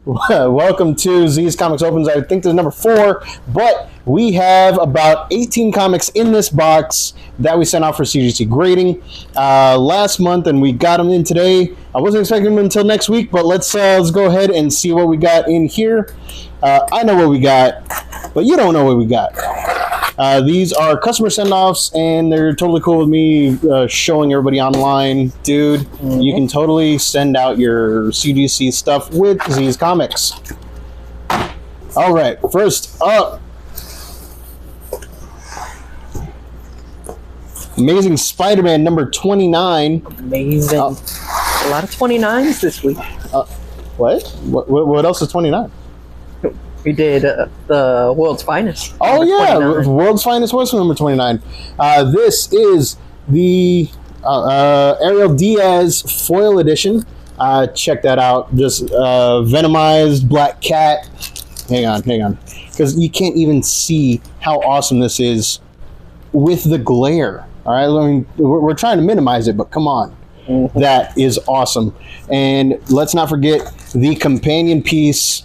Welcome to Z's Comics OpenZ. I think this is number 4, but we have about 18 comics in this box that we sent out for CGC grading last month, and we got them in today. I wasn't expecting them until next week, but let's go ahead and see what we got in here. I know what we got, but you don't know what we got. These are customer send-offs, and they're totally cool with me showing everybody online. Dude, you can totally send out your CGC stuff with Z's Comics. All right, first up, Amazing Spider-Man number 29. Amazing. A lot of 29s this week. What else is 29? We did the World's Finest. Oh, yeah. 29. World's Finest was number 29. This is the Ariel Diaz foil edition. Check that out. Just Venomized Black Cat. Hang on. Because you can't even see how awesome this is with the glare. All right? I mean, we're trying to minimize it, but come on. Mm-hmm. That is awesome. And let's not forget the companion piece,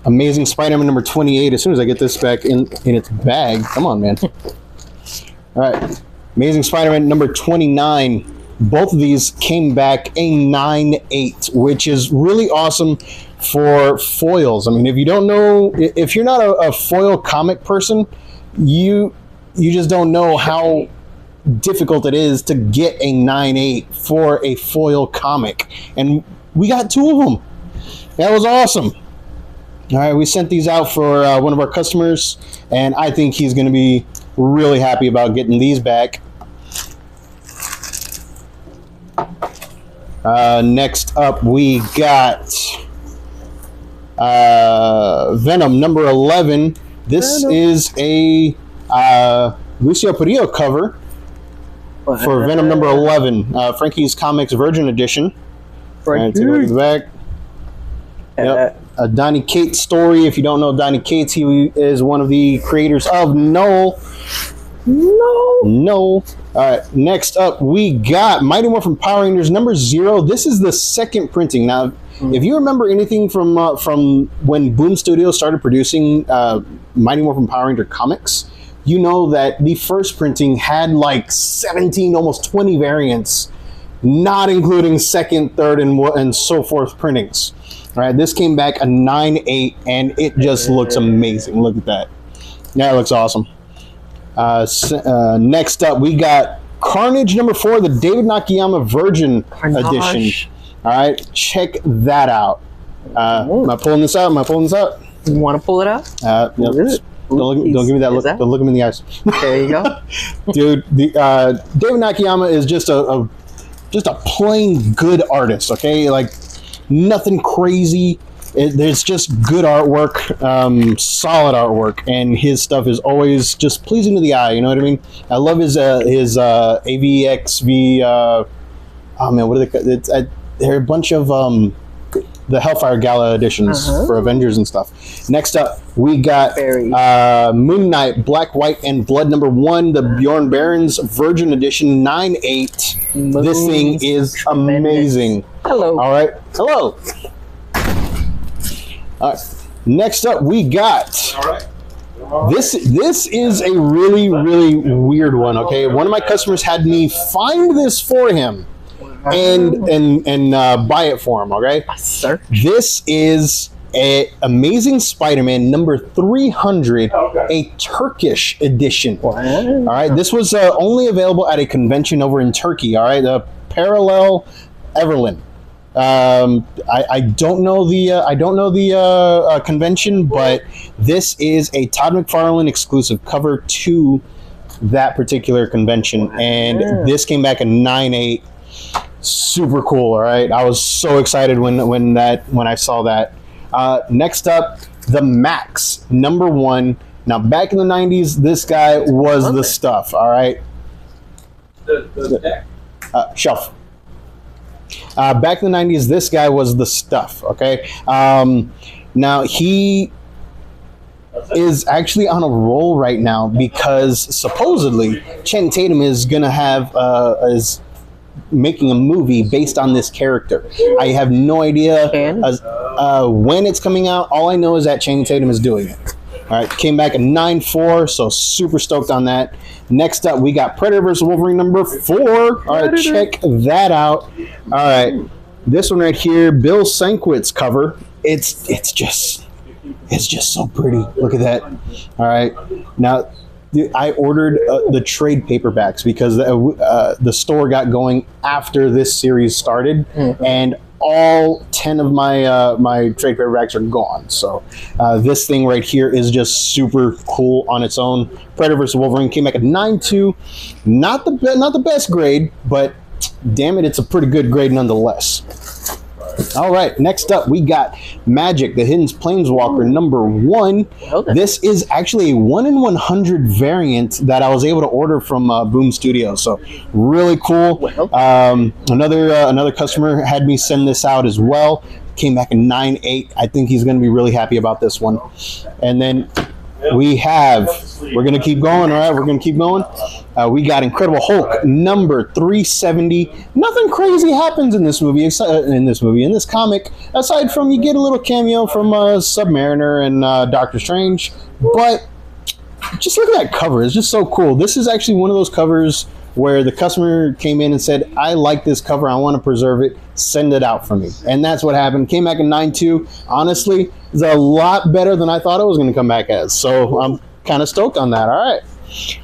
Amazing Spider-Man number 28. As soon as I get this back in its bag. Come on, man. All right. Amazing Spider-Man number 29. Both of these came back a 9/8, which is really awesome for foils. I mean, if you don't know, if you're not a foil comic person, you just don't know how difficult it is to get a 9/8 for a foil comic. And we got 2 of them. That was awesome. All right, we sent these out for one of our customers, and I think he's going to be really happy about getting these back. Next up, we got Venom number 11. This is a Lucio Perillo cover for Venom number 11, Frankie's Comics Virgin Edition. All right, take a look at the back. Yep. A Donny Cates story. If you don't know Donny Cates, he is one of the creators of Null. All right, next up, we got Mighty Morphin Power Rangers number 0. This is the second printing. Now, if you remember anything from when Boom Studios started producing Mighty Morphin Power Ranger comics, you know that the first printing had like 17, almost 20 variants, not including second, third, and so forth printings. All right, this came back a 9/8, and it just looks amazing. Look at that. Yeah, it looks awesome. Next up, we got Carnage number 4, the David Nakayama Virgin Edition. All right, check that out. Am I pulling this out? You want to pull it out? Yep. Don't give me that look. Don't look him in the eyes. There you go. Dude, David Nakayama is just a plain good artist, okay? Like, nothing crazy. There's just good artwork, solid artwork, and his stuff is always just pleasing to the eye. You know what I mean? I love his AVXV. Oh man, what are they? They're a bunch of the Hellfire Gala editions for Avengers and stuff. Next up, we got Moon Knight Black, White, and Blood number 1, the Bjorn Barons Virgin Edition 9/8. This thing is amazing. Hello. All right. Hello. All right. Next up, we got this is a really weird one. Okay, one of my customers had me find this for him and buy it for him. Okay, sir. This is a Amazing Spider-Man number 300, a Turkish edition. All right, this was only available at a convention over in Turkey. All right, the Parallel Everlyn. I don't know the convention, but this is a Todd McFarlane exclusive cover to that particular convention, and this came back a 9/8. Super cool. All right, I was so excited when I saw that. Next up, the Max number 1. Now, back in the 90s, this guy was the stuff. All right, the deck shelf. Back in the 90s, this guy was the stuff, okay? Now, he is actually on a roll right now because supposedly Channing Tatum is going to have making a movie based on this character. I have no idea when it's coming out. All I know is that Channing Tatum is doing it. All right, came back at 9.4, so super stoked on that. Next up, we got Predator vs. Wolverine number 4. All right, check that out. All right, this one right here, Bill Sienkiewicz cover. It's just so pretty. Look at that. All right, now I ordered the trade paperbacks because the store got going after this series started, and all 10 of my my trade paperbacks are gone. So this thing right here is just super cool on its own. Predator vs. Wolverine came back at 9.2. Not the best grade, but damn it, it's a pretty good grade nonetheless. All right, next up we got Magic, the Hidden Planeswalker number 1. Okay. This is actually a 1 in 100 variant that I was able to order from Boom Studios. So really cool. Another customer had me send this out as well. Came back in 9.8. I think he's going to be really happy about this one. And then we're going to keep going. All right, we're going to keep going. We got Incredible Hulk number 370. Nothing crazy happens in this movie, in this comic, aside from you get a little cameo from Submariner and Doctor Strange. But just look at that cover. It's just so cool. This is actually one of those covers where the customer came in and said, I like this cover. I want to preserve it. Send it out for me. And that's what happened. Came back in 9.2. Honestly, it's a lot better than I thought it was going to come back as. So I'm kind of stoked on that. All right.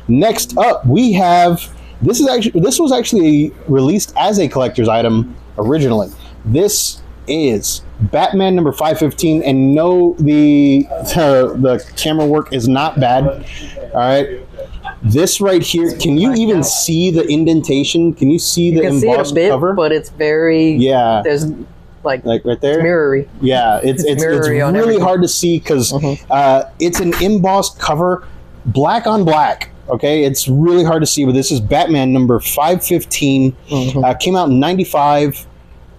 Next up, we have, this was actually released as a collector's item originally. This is Batman number 515, and no, the camera work is not bad. All right. This right here, can you even see the indentation? Can you see the embossed cover? But it's very, there's like right there, it's mirrory. Yeah, it's really hard to see because it's an embossed cover, black on black. Okay, it's really hard to see, but this is Batman number 515. Came out in 95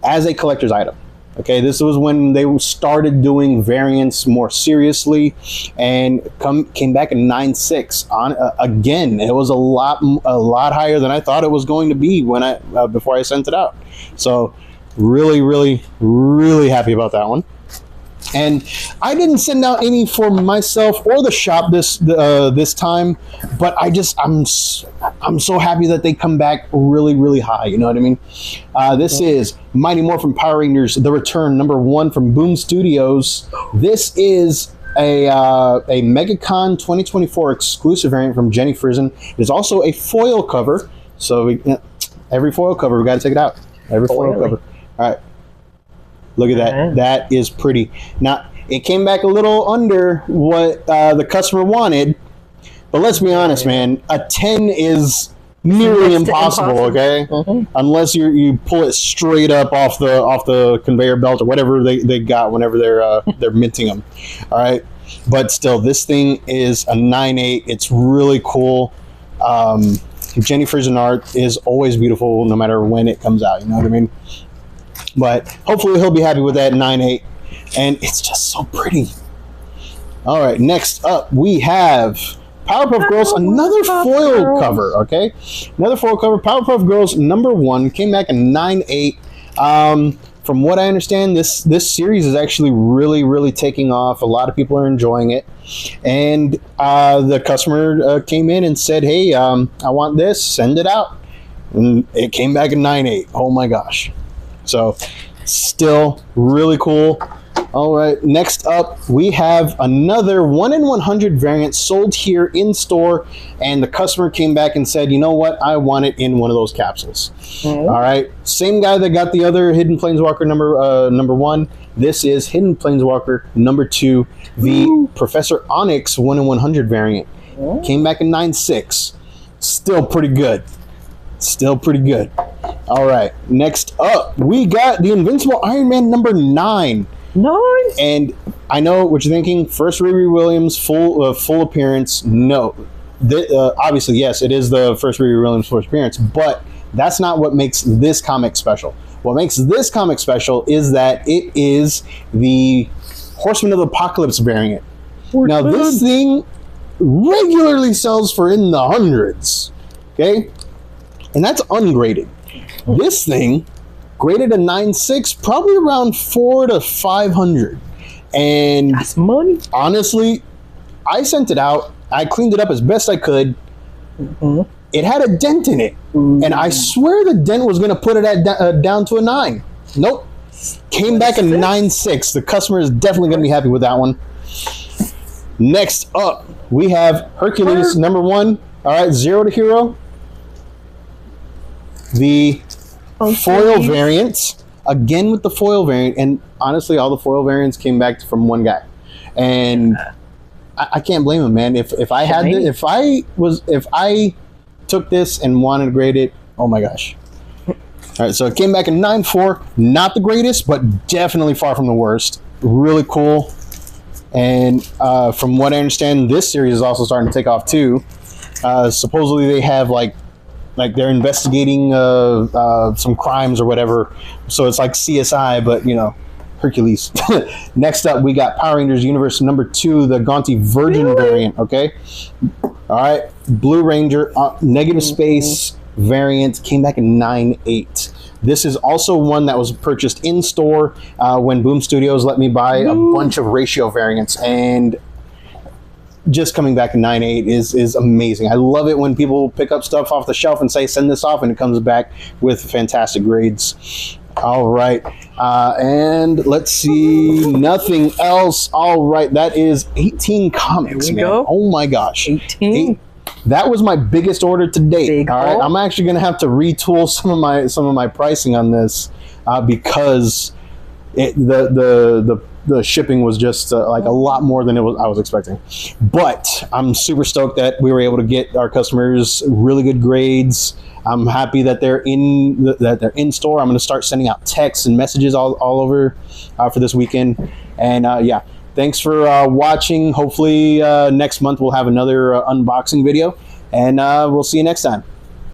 as a collector's item. Okay, this was when they started doing variants more seriously, and came back in 9.6. On again, it was a lot higher than I thought it was going to be when before I sent it out. So really happy about that one. And I didn't send out any for myself or the shop this time, but I'm so happy that they come back really high. You know what I mean? This is Mighty Morphin Power Rangers: The Return number 1 from Boom Studios. This is a MegaCon 2024 exclusive variant from Jenny Frison. There's also a foil cover, so every foil cover we got to take it out. Every foil cover. All right. Look at that. That is pretty. Now, it came back a little under what the customer wanted, but let's be honest, man. A 10 is nearly impossible, okay? Unless you pull it straight up off the conveyor belt or whatever they got whenever they're minting them. All right? But still, this thing is a 9.8. It's really cool. Jenny Frison art is always beautiful no matter when it comes out. You know what I mean? But hopefully he'll be happy with that 9.8, and it's just so pretty. All right, next up we have Powerpuff Girls, another foil cover. Okay, another foil cover. Powerpuff Girls number 1 came back in 9.8. From what I understand, this series is actually really taking off. A lot of people are enjoying it, and the customer came in and said, "Hey, I want this. Send it out." And it came back in 9.8. Oh my gosh. So, still really cool. All right, next up, we have another 1 in 100 variant sold here in store, and the customer came back and said, you know what, I want it in one of those capsules. All right, same guy that got the other Hidden Planeswalker number 1. This is Hidden Planeswalker number 2, the Professor Onyx 1 in 100 variant. Came back in 9.6. Still pretty good. Still pretty good. All right, next up, we got the Invincible Iron Man number 9. Nice. And I know what you're thinking. First Riri Williams full appearance. No, obviously yes, it is the first Riri Williams full appearance, but that's not what makes this comic special. What makes this comic special is that it is the Horseman of the Apocalypse variant. Now this thing regularly sells for in the hundreds. Okay. And that's ungraded. This thing graded a 9.6, probably around 400 to 500. And that's money. Honestly, I sent it out. I cleaned it up as best I could. Mm-hmm. It had a dent in it, and I swear the dent was going to put it at down to a 9. Nope. Came back a 9.6. The customer is definitely going to be happy with that one. Next up, we have Hercules #1. All right, 0 to hero. The foil variant. Again with the foil variant. And honestly, all the foil variants came back from one guy. And I can't blame him, man. If I had this, if I took this and wanted to grade it, oh my gosh. All right, so it came back in 9.4. Not the greatest, but definitely far from the worst. Really cool. And from what I understand, this series is also starting to take off too. Supposedly they have like they're investigating some crimes or whatever. So it's like CSI, but you know, Hercules. Next up, we got Power Rangers Universe #2, the Gonti Virgin variant. Okay, all right, Blue Ranger negative space variant came back in 9.8. This is also one that was purchased in store when Boom Studios let me buy a bunch of ratio variants, and just coming back in 9.8 is amazing. I love it when people pick up stuff off the shelf and say send this off, and it comes back with fantastic grades. All right, and let's see, nothing else. All right, that is 18 comics, man. Go. Oh my gosh, 18. That was my biggest order to date. Big all right, I'm actually gonna have to retool some of my pricing on this because the shipping was just like a lot more than I was expecting. But I'm super stoked that we were able to get our customers really good grades. I'm happy that they're in store. I'm going to start sending out texts and messages all over for this weekend. And yeah, thanks for watching. Hopefully next month we'll have another unboxing video, and we'll see you next time.